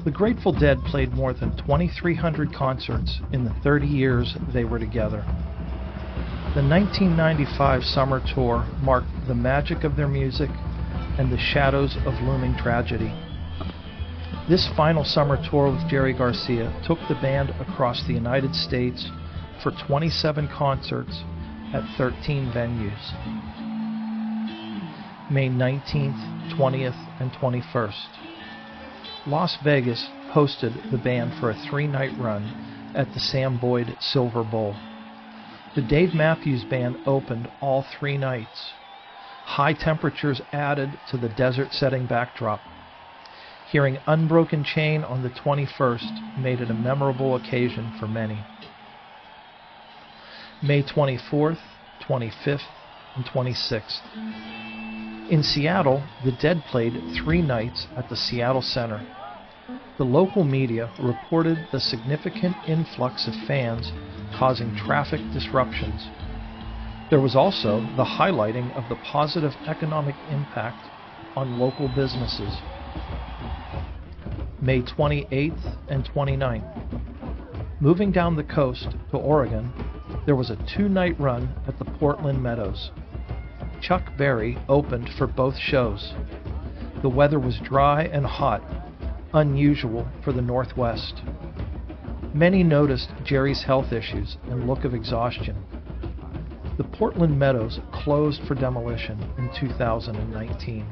The Grateful Dead played more than 2,300 concerts in the 30 years they were together. The 1995 summer tour marked the magic of their music and the shadows of looming tragedy. This final summer tour with Jerry Garcia took the band across the United States for 27 concerts at 13 venues. May 19th, 20th, and 21st. Las Vegas hosted the band for a 3-night run at the Sam Boyd Silver Bowl. The Dave Matthews Band opened all 3 nights. High temperatures added to the desert-setting backdrop. Hearing Unbroken Chain on the 21st made it a memorable occasion for many. May 24th, 25th, and 26th. In Seattle, the Dead played 3 nights at the Seattle Center. The local media reported the significant influx of fans causing traffic disruptions. There was also the highlighting of the positive economic impact on local businesses. May 28th and 29th. Moving down the coast to Oregon, there was a 2-night run at the Portland Meadows. Chuck Berry opened for both shows. The weather was dry and hot, unusual for the Northwest. Many noticed Jerry's health issues and look of exhaustion. The Portland Meadows closed for demolition in 2019.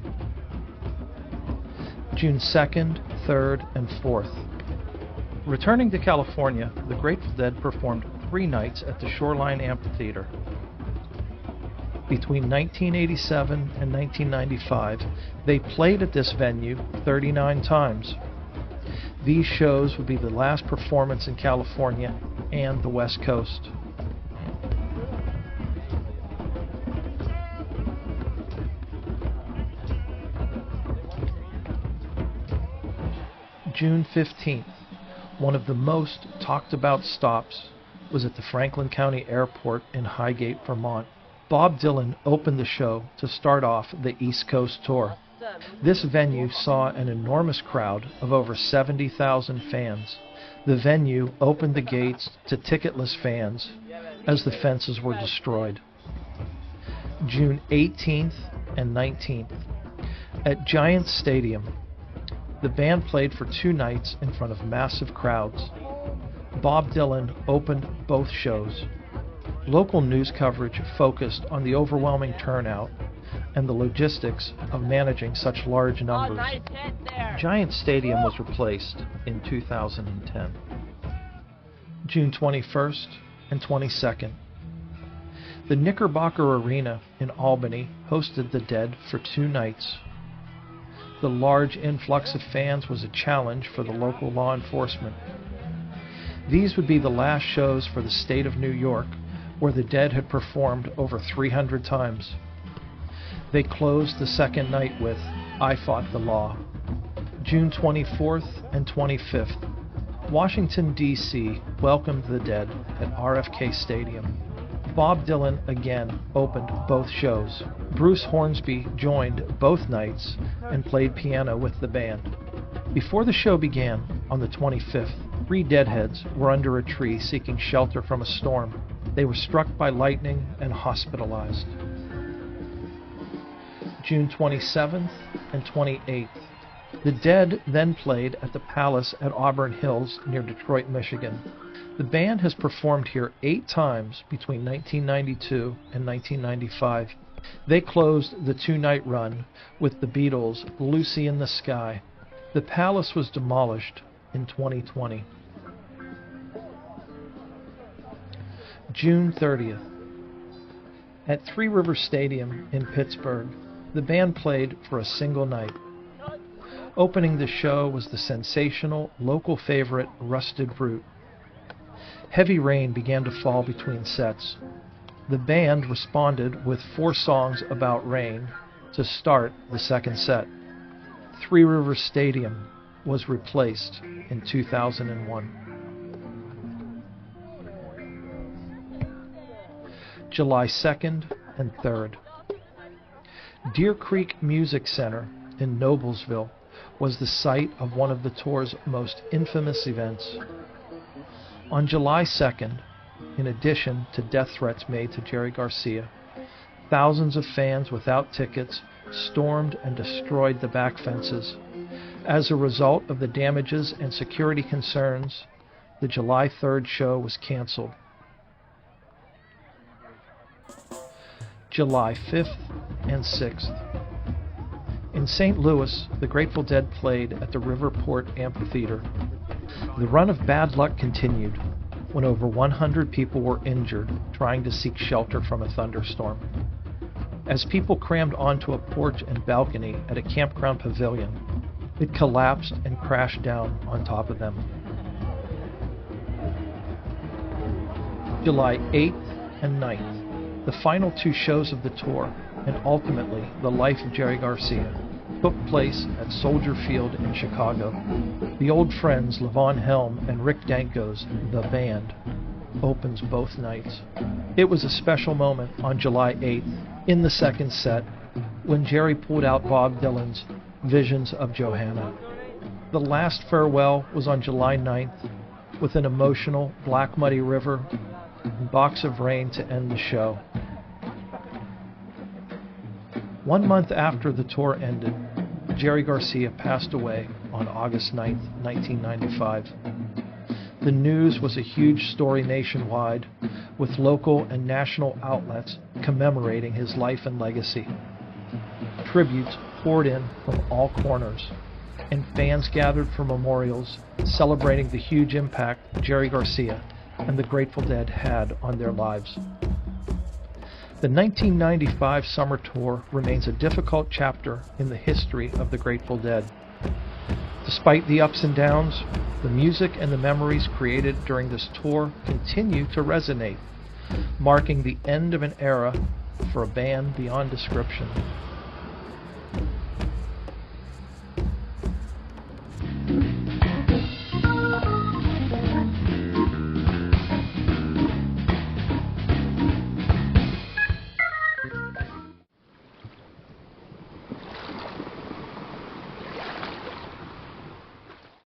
June 2nd, 3rd, and 4th. Returning to California, the Grateful Dead performed 3 nights at the Shoreline Amphitheatre. Between 1987 and 1995, they played at this venue 39 times. These shows would be the last performance in California and the West Coast. June 15th, one of the most talked about stops was at the Franklin County Airport in Highgate, Vermont. Bob Dylan opened the show to start off the East Coast tour. This venue saw an enormous crowd of over 70,000 fans. The venue opened the gates to ticketless fans as the fences were destroyed. June 18th and 19th. At Giants Stadium, the band played for 2 nights in front of massive crowds. Bob Dylan opened both shows. Local news coverage focused on the overwhelming turnout and the logistics of managing such large numbers. Giant Stadium was replaced in 2010. June 21st and 22nd. The Knickerbocker Arena in Albany hosted the Dead for 2 nights. The large influx of fans was a challenge for the local law enforcement. These would be the last shows for the state of New York, where the Dead had performed over 300 times. They closed the second night with I Fought the Law. June 24th and 25th. Washington, D.C. welcomed the Dead at RFK Stadium. Bob Dylan again opened both shows. Bruce Hornsby joined both nights and played piano with the band. Before the show began, on the 25th, 3 Deadheads were under a tree seeking shelter from a storm. They were struck by lightning and hospitalized. June 27th and 28th. The Dead then played at the Palace at Auburn Hills near Detroit, Michigan. The band has performed here 8 times between 1992 and 1995. They closed the 2-night run with the Beatles' Lucy in the Sky. The Palace was demolished in 2020. June 30th. At Three Rivers Stadium in Pittsburgh, the band played for a single night. Opening the show was the sensational local favorite Rusted Root. Heavy rain began to fall between sets. The band responded with 4 songs about rain to start the second set. Three Rivers Stadium was replaced in 2001. July 2nd and 3rd. Deer Creek Music Center in Noblesville was the site of one of the tour's most infamous events. On July 2nd, in addition to death threats made to Jerry Garcia, thousands of fans without tickets stormed and destroyed the back fences. As a result of the damages and security concerns, the July 3rd show was canceled. July 5th and 6th. In St. Louis, the Grateful Dead played at the Riverport Amphitheatre. The run of bad luck continued when over 100 people were injured trying to seek shelter from a thunderstorm. As people crammed onto a porch and balcony at a campground pavilion, it collapsed and crashed down on top of them. July 8th and 9th, the final two shows of the tour, and ultimately the life of Jerry Garcia, took place at Soldier Field in Chicago. The old friends Levon Helm and Rick Danko's The Band opens both nights. It was a special moment on July 8th, in the second set, when Jerry pulled out Bob Dylan's Visions of Johanna. The last farewell was on July 9th, with an emotional Black Muddy River and Box of Rain to end the show. 1 month after the tour ended, Jerry Garcia passed away on August 9, 1995. The news was a huge story nationwide, with local and national outlets commemorating his life and legacy. Tributes poured in from all corners, and fans gathered for memorials celebrating the huge impact Jerry Garcia and the Grateful Dead had on their lives. The 1995 summer tour remains a difficult chapter in the history of the Grateful Dead. Despite the ups and downs, the music and the memories created during this tour continue to resonate, marking the end of an era for a band beyond description.